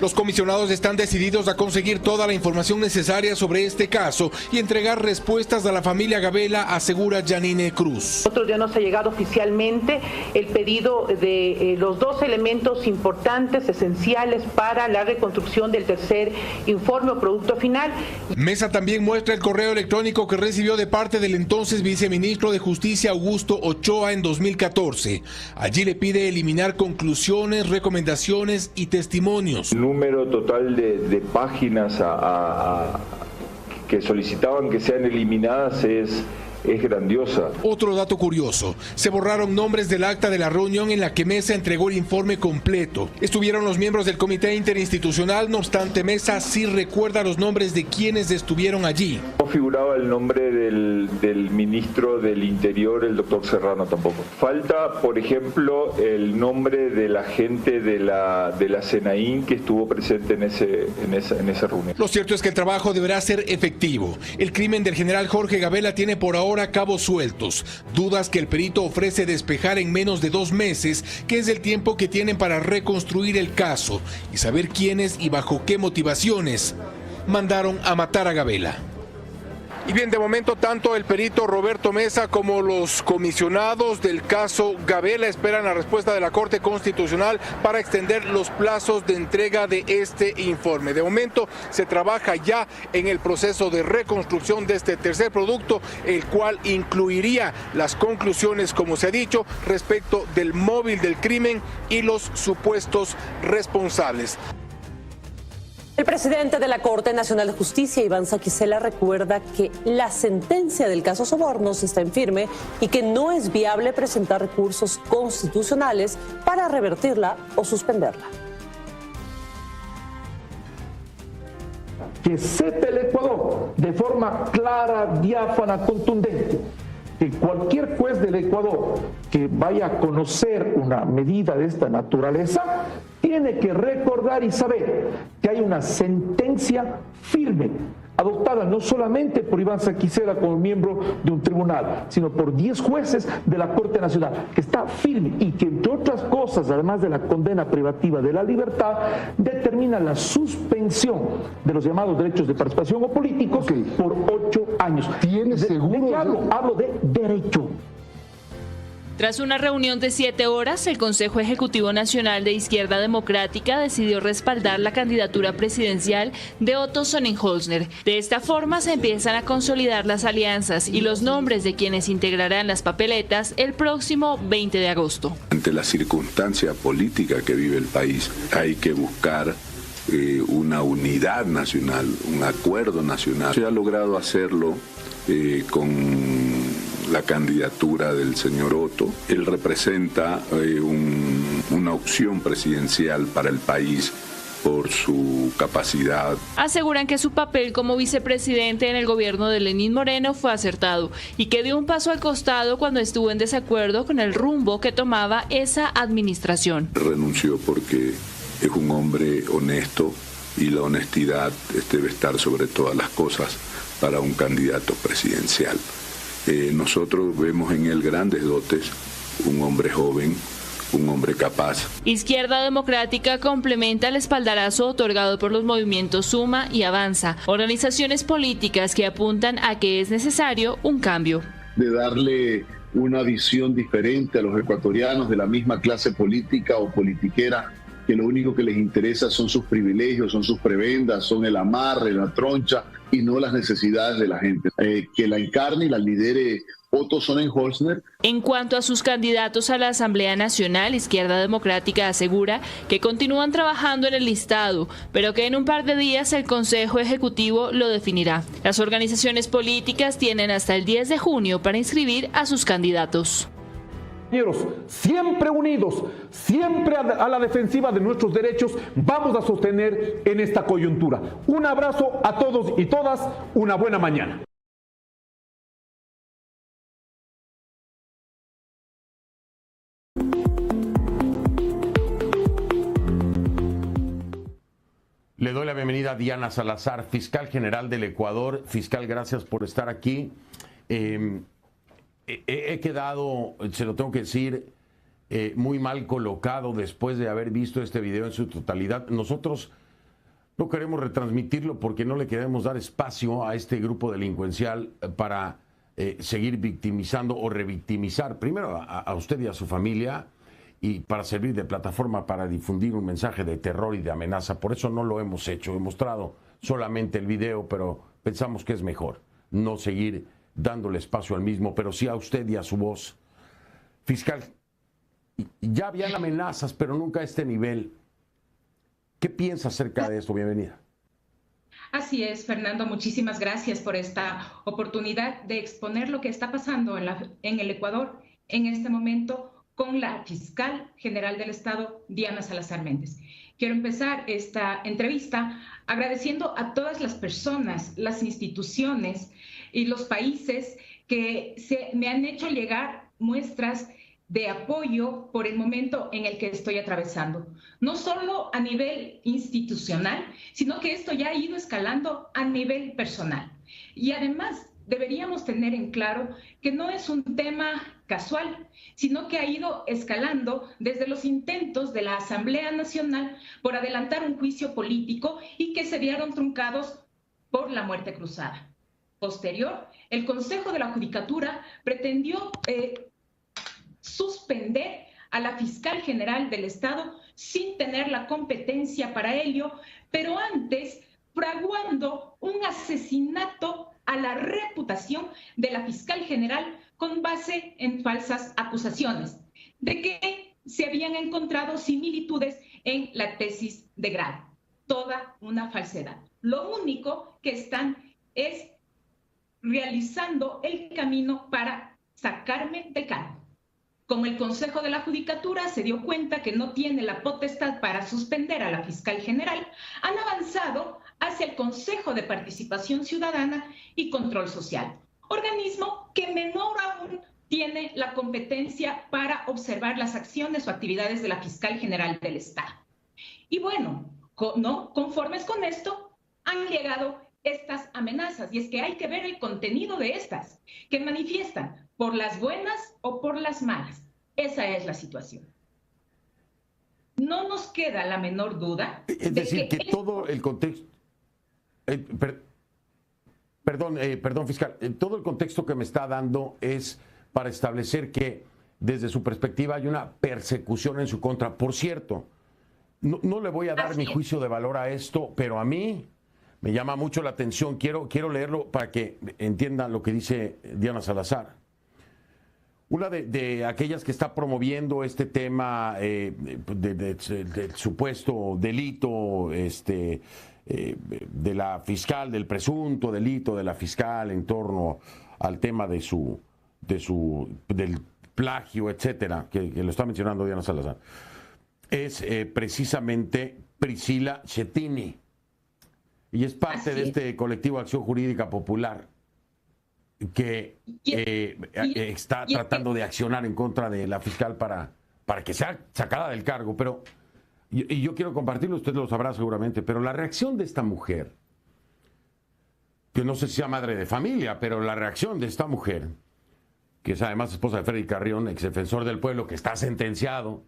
Los comisionados están decididos a conseguir toda la información necesaria sobre este caso y entregar respuestas a la familia Gabela, asegura Janine Cruz. Nosotros ya nos ha llegado oficialmente el pedido de los 2 elementos importantes, esenciales para la reconstrucción del tercer informe o producto final. Mesa también muestra el correo electrónico que recibió de parte del entonces viceministro de Justicia Augusto Ochoa en 2014. Allí le pide eliminar conclusiones, recomendaciones y testimonios. Número total de páginas que solicitaban que sean eliminadas es grandiosa. Otro dato curioso, se borraron nombres del acta de la reunión en la que Mesa entregó el informe completo. Estuvieron los miembros del comité interinstitucional, no obstante Mesa sí recuerda los nombres de quienes estuvieron allí. No figuraba el nombre del ministro del Interior, el doctor Serrano, tampoco. Falta, por ejemplo, el nombre de la gente de la SENAIN que estuvo presente en esa reunión. Lo cierto es que el trabajo deberá ser efectivo. El crimen del general Jorge Gabela tiene por ahora cabos sueltos, dudas que el perito ofrece despejar en menos de 2 meses, que es el tiempo que tienen para reconstruir el caso y saber quiénes y bajo qué motivaciones mandaron a matar a Gabela. Y bien, de momento tanto el perito Roberto Mesa como los comisionados del caso Gabela esperan la respuesta de la Corte Constitucional para extender los plazos de entrega de este informe. De momento se trabaja ya en el proceso de reconstrucción de este tercer producto, el cual incluiría las conclusiones, como se ha dicho, respecto del móvil del crimen y los supuestos responsables. El presidente de la Corte Nacional de Justicia, Iván Saquicela, recuerda que la sentencia del caso Sobornos está en firme y que no es viable presentar recursos constitucionales para revertirla o suspenderla. Que sepa el Ecuador de forma clara, diáfana, contundente, que cualquier juez del Ecuador que vaya a conocer una medida de esta naturaleza tiene que recordar y saber que hay una sentencia firme, adoptada no solamente por Iván Saquicela como miembro de un tribunal, sino por 10 jueces de la Corte Nacional, que está firme y que, entre otras cosas, además de la condena privativa de la libertad, determina la suspensión de los llamados derechos de participación o políticos por 8 años. ¿Tienes seguro? ¿De qué hablo? Hablo de derecho. Tras una reunión de 7 horas, el Consejo Ejecutivo Nacional de Izquierda Democrática decidió respaldar la candidatura presidencial de Otto Sonnenholzner. De esta forma se empiezan a consolidar las alianzas y los nombres de quienes integrarán las papeletas el próximo 20 de agosto. Ante la circunstancia política que vive el país, hay que buscar una unidad nacional, un acuerdo nacional. Se ha logrado hacerlo con la candidatura del señor Otto. Él representa una opción presidencial para el país por su capacidad. Aseguran que su papel como vicepresidente en el gobierno de Lenín Moreno fue acertado y que dio un paso al costado cuando estuvo en desacuerdo con el rumbo que tomaba esa administración. Renunció porque es un hombre honesto y la honestidad debe estar sobre todas las cosas para un candidato presidencial. Nosotros vemos en él grandes dotes, un hombre joven, un hombre capaz. Izquierda Democrática complementa el espaldarazo otorgado por los movimientos Suma y Avanza, organizaciones políticas que apuntan a que es necesario un cambio. De darle una visión diferente a los ecuatorianos de la misma clase política o politiquera, que lo único que les interesa son sus privilegios, son sus prebendas, son el amarre, la troncha y no las necesidades de la gente. Que la encarne y la lidere Otto Sonnenholzner. En cuanto a sus candidatos a la Asamblea Nacional, Izquierda Democrática asegura que continúan trabajando en el listado, pero que en un par de días el Consejo Ejecutivo lo definirá. Las organizaciones políticas tienen hasta el 10 de junio para inscribir a sus candidatos. Siempre unidos, siempre a la defensiva de nuestros derechos, vamos a sostener en esta coyuntura. Un abrazo a todos y todas, una buena mañana. Le doy la bienvenida a Diana Salazar, fiscal general del Ecuador. Fiscal, gracias por estar aquí. He quedado, se lo tengo que decir, muy mal colocado después de haber visto este video en su totalidad. Nosotros no queremos retransmitirlo porque no le queremos dar espacio a este grupo delincuencial para seguir victimizando o revictimizar primero a usted y a su familia, y para servir de plataforma para difundir un mensaje de terror y de amenaza. Por eso no lo hemos hecho. He mostrado solamente el video, pero pensamos que es mejor no seguir dándole espacio al mismo, pero sí a usted y a su voz. Fiscal, ya habían amenazas, pero nunca a este nivel. ¿Qué piensa acerca de esto? Bienvenida. Así es, Fernando. Muchísimas gracias por esta oportunidad de exponer lo que está pasando en el Ecuador en este momento con la fiscal general del Estado, Diana Salazar Méndez. Quiero empezar esta entrevista agradeciendo a todas las personas, las instituciones y los países que me han hecho llegar muestras de apoyo por el momento en el que estoy atravesando. No solo a nivel institucional, sino que esto ya ha ido escalando a nivel personal. Y además deberíamos tener en claro que no es un tema casual, sino que ha ido escalando desde los intentos de la Asamblea Nacional por adelantar un juicio político y que se vieron truncados por la muerte cruzada. Posterior, el Consejo de la Judicatura pretendió suspender a la fiscal general del Estado sin tener la competencia para ello, pero antes fraguando un asesinato a la reputación de la fiscal general con base en falsas acusaciones de que se habían encontrado similitudes en la tesis de grado. Toda una falsedad. Lo único que están es realizando el camino para sacarme del cargo. Como el Consejo de la Judicatura se dio cuenta que no tiene la potestad para suspender a la fiscal general, han avanzado hacia el Consejo de Participación Ciudadana y Control Social, organismo que menor aún tiene la competencia para observar las acciones o actividades de la fiscal general del Estado. Y bueno, no conformes con esto, han llegado estas amenazas, y es que hay que ver el contenido de estas, que manifiestan por las buenas o por las malas. Esa es la situación. No nos queda la menor duda. Es decir, que todo el contexto... Perdón, fiscal. Todo el contexto que me está dando es para establecer que desde su perspectiva hay una persecución en su contra. Por cierto, no le voy a dar mi juicio de valor a esto, pero a mí me llama mucho la atención. Quiero leerlo para que entiendan lo que dice Diana Salazar. Una de aquellas que está promoviendo este tema del supuesto delito de la fiscal, del presunto delito de la fiscal en torno al tema del plagio, etcétera, que lo está mencionando Diana Salazar, es precisamente Priscila Chetini, y es parte de este colectivo Acción Jurídica Popular que está tratando de accionar en contra de la fiscal para que sea sacada del cargo. Pero yo quiero compartirlo, usted lo sabrá seguramente, pero la reacción de esta mujer, que no sé si sea madre de familia, pero la reacción de esta mujer, que es además esposa de Freddy Carrión, ex defensor del pueblo, que está sentenciado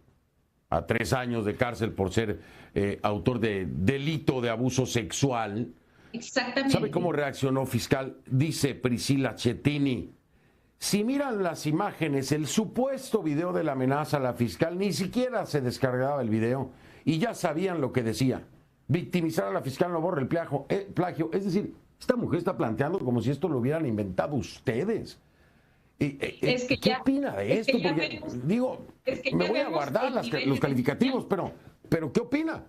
a 3 años de cárcel por ser autor de delito de abuso sexual. Exactamente. ¿Sabe cómo reaccionó, fiscal? Dice Priscila Chetini: si miran las imágenes, el supuesto video de la amenaza a la fiscal, ni siquiera se descargaba el video y ya sabían lo que decía. Victimizar a la fiscal no borra el plagio. Es decir, esta mujer está planteando como si esto lo hubieran inventado ustedes. ¿Qué opina de esto? Porque me voy a guardar los calificativos, pero ¿qué opina?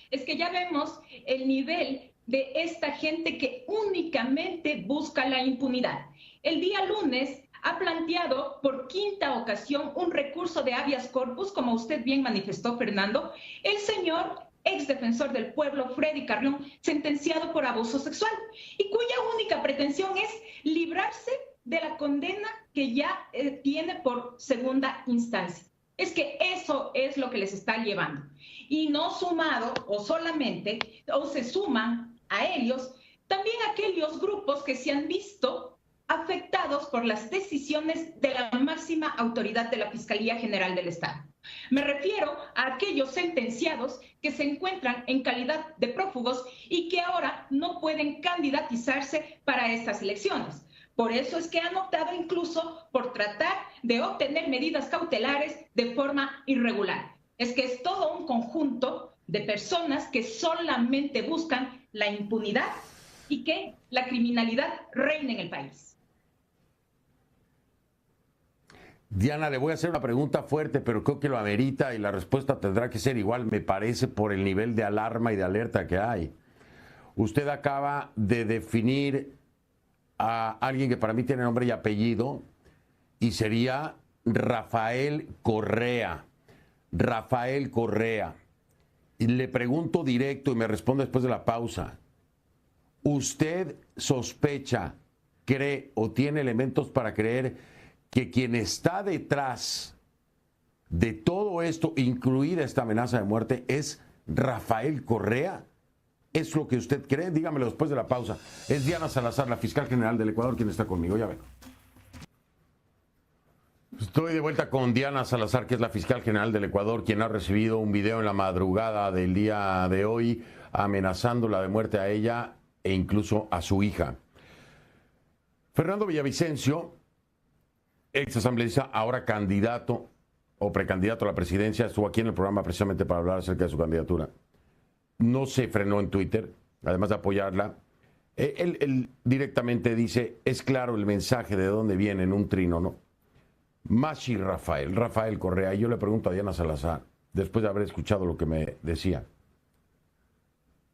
Es que ya vemos el nivel de esta gente que únicamente busca la impunidad. El día lunes ha planteado por 5ª ocasión un recurso de habeas corpus, como usted bien manifestó, Fernando, el señor ex defensor del pueblo Freddy Carrión, sentenciado por abuso sexual, y cuya única pretensión es librarse de la condena que ya tiene por 2ª instancia. Es que eso es lo que les está llevando. Y no sumado o se suman a ellos también aquellos grupos que se han visto afectados por las decisiones de la máxima autoridad de la Fiscalía General del Estado. Me refiero a aquellos sentenciados que se encuentran en calidad de prófugos y que ahora no pueden candidatizarse para estas elecciones. Por eso es que han optado incluso por tratar de obtener medidas cautelares de forma irregular. Es que es todo un conjunto de personas que solamente buscan la impunidad y que la criminalidad reine en el país. Diana, le voy a hacer una pregunta fuerte, pero creo que lo amerita y la respuesta tendrá que ser igual, me parece, por el nivel de alarma y de alerta que hay. Usted acaba de definir a alguien que para mí tiene nombre y apellido, y sería Rafael Correa. Rafael Correa. Y le pregunto directo y me responde después de la pausa. ¿Usted sospecha, cree o tiene elementos para creer que quien está detrás de todo esto, incluida esta amenaza de muerte, es Rafael Correa? ¿Es lo que usted cree? Dígamelo después de la pausa. Es Diana Salazar, la fiscal general del Ecuador, quien está conmigo. Ya ven. Estoy de vuelta con Diana Salazar, que es la fiscal general del Ecuador, quien ha recibido un video en la madrugada del día de hoy amenazándola de muerte a ella e incluso a su hija. Fernando Villavicencio, ex asambleísta, ahora candidato o precandidato a la presidencia, estuvo aquí en el programa precisamente para hablar acerca de su candidatura. No se frenó en Twitter, además de apoyarla. Él directamente dice, es claro el mensaje de dónde viene en un trino, ¿no? Machi Rafael Correa. Y yo le pregunto a Diana Salazar, después de haber escuchado lo que me decía,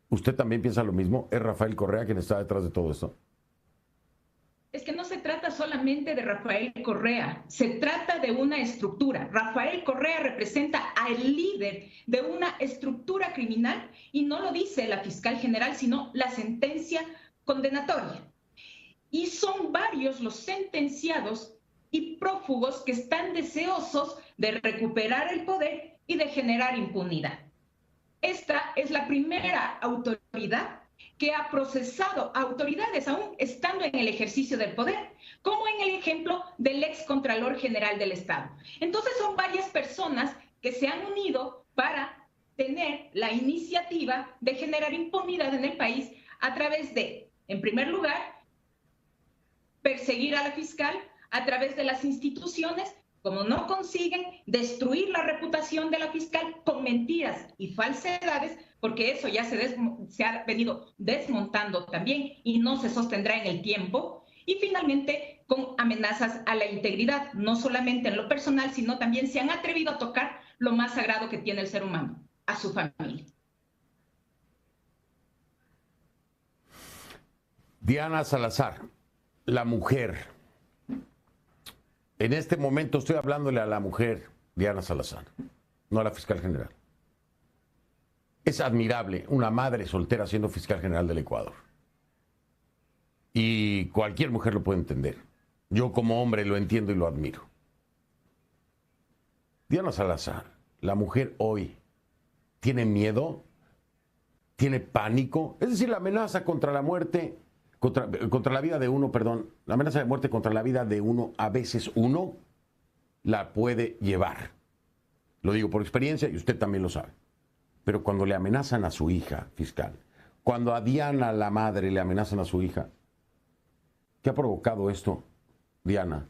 ¿usted también piensa lo mismo? ¿Es Rafael Correa quien está detrás de todo esto? Es que no se trata solamente de Rafael Correa, se trata de una estructura. Rafael Correa representa al líder de una estructura criminal y no lo dice la fiscal general, sino la sentencia condenatoria. Y son varios los sentenciados y prófugos que están deseosos de recuperar el poder y de generar impunidad. Esta es la primera autoridad que ha procesado autoridades aún estando en el ejercicio del poder, como en el ejemplo del ex Contralor General del Estado. Entonces son varias personas que se han unido para tener la iniciativa de generar impunidad en el país a través de, en primer lugar, perseguir a la fiscal a través de las instituciones, como no consiguen destruir la reputación de la fiscal con mentiras y falsedades, porque eso ya se ha venido desmontando también y no se sostendrá en el tiempo, y finalmente con amenazas a la integridad, no solamente en lo personal, sino también se han atrevido a tocar lo más sagrado que tiene el ser humano, a su familia. Diana Salazar, la mujer. En este momento estoy hablándole a la mujer, Diana Salazar, no a la fiscal general. Es admirable una madre soltera siendo fiscal general del Ecuador. Y cualquier mujer lo puede entender. Yo como hombre lo entiendo y lo admiro. Diana Salazar, la mujer hoy, ¿tiene miedo? ¿Tiene pánico? Es decir, la amenaza contra la muerte... Contra la vida de uno, perdón, la amenaza de muerte contra la vida de uno, a veces uno la puede llevar. Lo digo por experiencia y usted también lo sabe. Pero cuando le amenazan a su hija, fiscal, cuando a Diana, la madre, le amenazan a su hija, ¿qué ha provocado esto, Diana?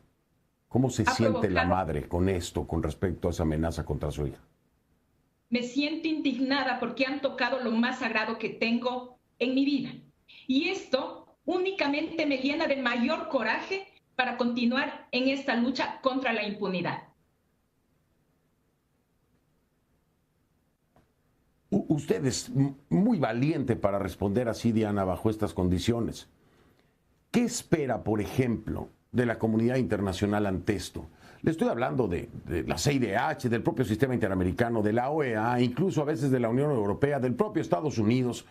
¿Cómo se siente la madre con esto, con respecto a esa amenaza contra su hija? Me siento indignada porque han tocado lo más sagrado que tengo en mi vida. Y esto únicamente me llena de mayor coraje para continuar en esta lucha contra la impunidad. Usted es muy valiente para responder así, Diana, bajo estas condiciones. ¿Qué espera, por ejemplo, de la comunidad internacional ante esto? Le estoy hablando de la CIDH, del propio sistema interamericano, de la OEA, incluso a veces de la Unión Europea, del propio Estados Unidos.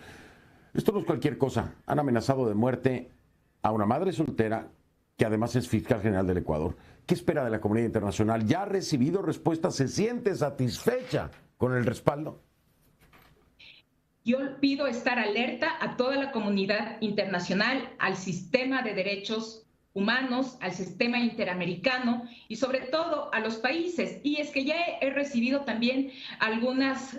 Esto no es cualquier cosa. Han amenazado de muerte a una madre soltera que además es fiscal general del Ecuador. ¿Qué espera de la comunidad internacional? ¿Ya ha recibido respuestas? ¿Se siente satisfecha con el respaldo? Yo pido estar alerta a toda la comunidad internacional, al sistema de derechos humanos, al sistema interamericano y sobre todo a los países. Y es que ya he recibido también algunas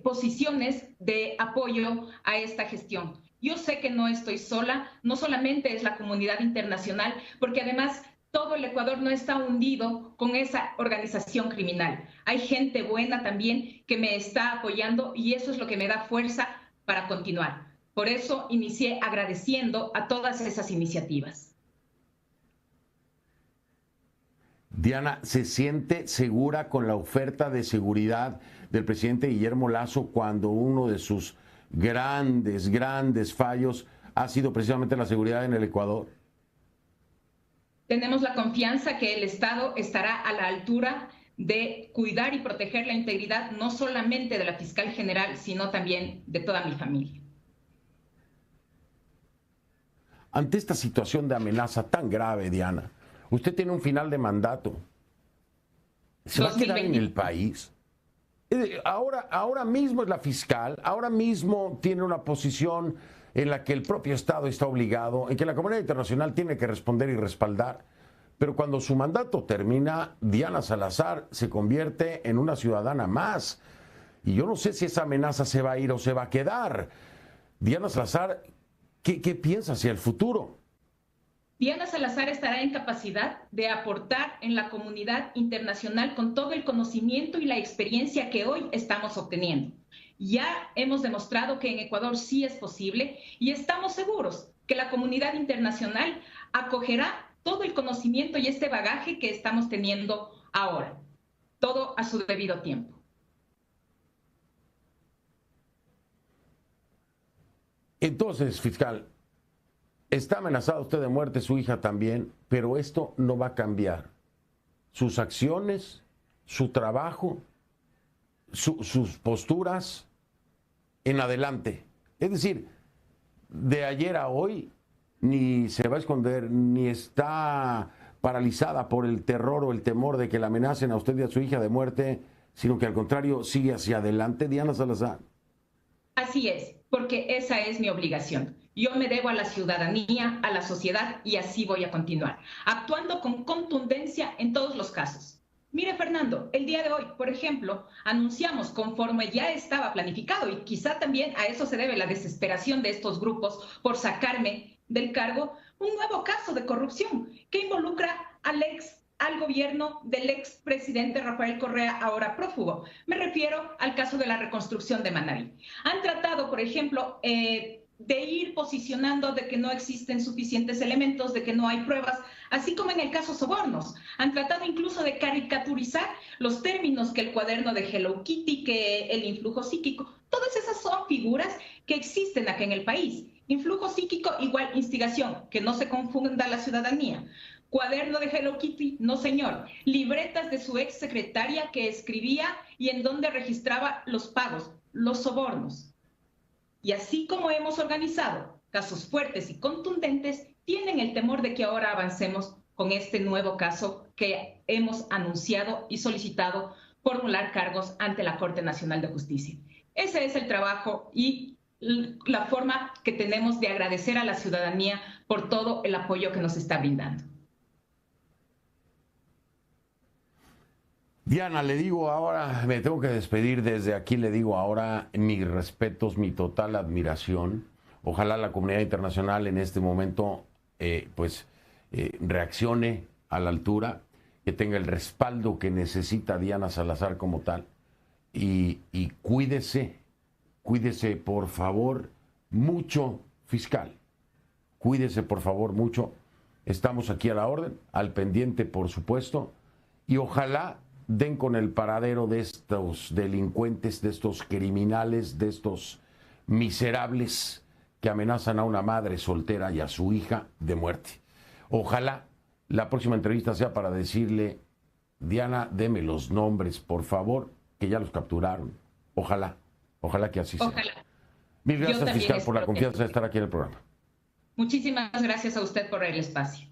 posiciones de apoyo a esta gestión. Yo sé que no estoy sola, no solamente es la comunidad internacional, porque además todo el Ecuador no está hundido con esa organización criminal. Hay gente buena también que me está apoyando y eso es lo que me da fuerza para continuar. Por eso inicié agradeciendo a todas esas iniciativas. Diana, ¿se siente segura con la oferta de seguridad del presidente Guillermo Lasso cuando uno de sus grandes fallos ha sido precisamente la seguridad en el Ecuador? Tenemos la confianza que el Estado estará a la altura de cuidar y proteger la integridad no solamente de la fiscal general, sino también de toda mi familia. Ante esta situación de amenaza tan grave, Diana, usted tiene un final de mandato. ¿Se va a quedar en el país? Ahora mismo es la fiscal, ahora mismo tiene una posición en la que el propio Estado está obligado, en que la comunidad internacional tiene que responder y respaldar. Pero cuando su mandato termina, Diana Salazar se convierte en una ciudadana más. Y yo no sé si esa amenaza se va a ir o se va a quedar. Diana Salazar, ¿qué piensa hacia el futuro? Diana Salazar estará en capacidad de aportar en la comunidad internacional con todo el conocimiento y la experiencia que hoy estamos obteniendo. Ya hemos demostrado que en Ecuador sí es posible y estamos seguros que la comunidad internacional acogerá todo el conocimiento y este bagaje que estamos teniendo ahora, todo a su debido tiempo. Entonces, fiscal, está amenazada usted de muerte, su hija también, pero esto no va a cambiar. Sus acciones, su trabajo, sus posturas en adelante. Es decir, de ayer a hoy ni se va a esconder, ni está paralizada por el terror o el temor de que la amenacen a usted y a su hija de muerte, sino que al contrario sigue hacia adelante, Diana Salazar. Así es, porque esa es mi obligación. Yo me debo a la ciudadanía, a la sociedad y así voy a continuar, actuando con contundencia en todos los casos. Mire, Fernando, el día de hoy, por ejemplo, anunciamos conforme ya estaba planificado y quizá también a eso se debe la desesperación de estos grupos por sacarme del cargo, un nuevo caso de corrupción que involucra al ex al gobierno del expresidente Rafael Correa, ahora prófugo. Me refiero al caso de la reconstrucción de Manabí. Han tratado, por ejemplo, de ir posicionando de que no existen suficientes elementos, de que no hay pruebas, así como en el caso Sobornos. Han tratado incluso de caricaturizar los términos que el cuaderno de Hello Kitty, que el influjo psíquico. Todas esas son figuras que existen acá en el país. Influjo psíquico igual instigación, que no se confunda la ciudadanía. Cuaderno de Hello Kitty, no señor. Libretas de su ex secretaria que escribía y en donde registraba los pagos, los sobornos. Y así como hemos organizado casos fuertes y contundentes, tienen el temor de que ahora avancemos con este nuevo caso que hemos anunciado y solicitado formular cargos ante la Corte Nacional de Justicia. Ese es el trabajo y la forma que tenemos de agradecer a la ciudadanía por todo el apoyo que nos está brindando. Diana, le digo ahora, me tengo que despedir desde aquí, le digo ahora mis respetos, mi total admiración. Ojalá la comunidad internacional en este momento reaccione a la altura, que tenga el respaldo que necesita Diana Salazar como tal. Y cuídese por favor mucho, fiscal. Cuídese por favor mucho. Estamos aquí a la orden, al pendiente por supuesto, y ojalá den con el paradero de estos delincuentes, de estos criminales, de estos miserables que amenazan a una madre soltera y a su hija de muerte. Ojalá la próxima entrevista sea para decirle, Diana, deme los nombres, por favor, que ya los capturaron. Ojalá que así sea. Ojalá. Mil gracias, fiscal, por la confianza de estar aquí en el programa. Muchísimas gracias a usted por el espacio.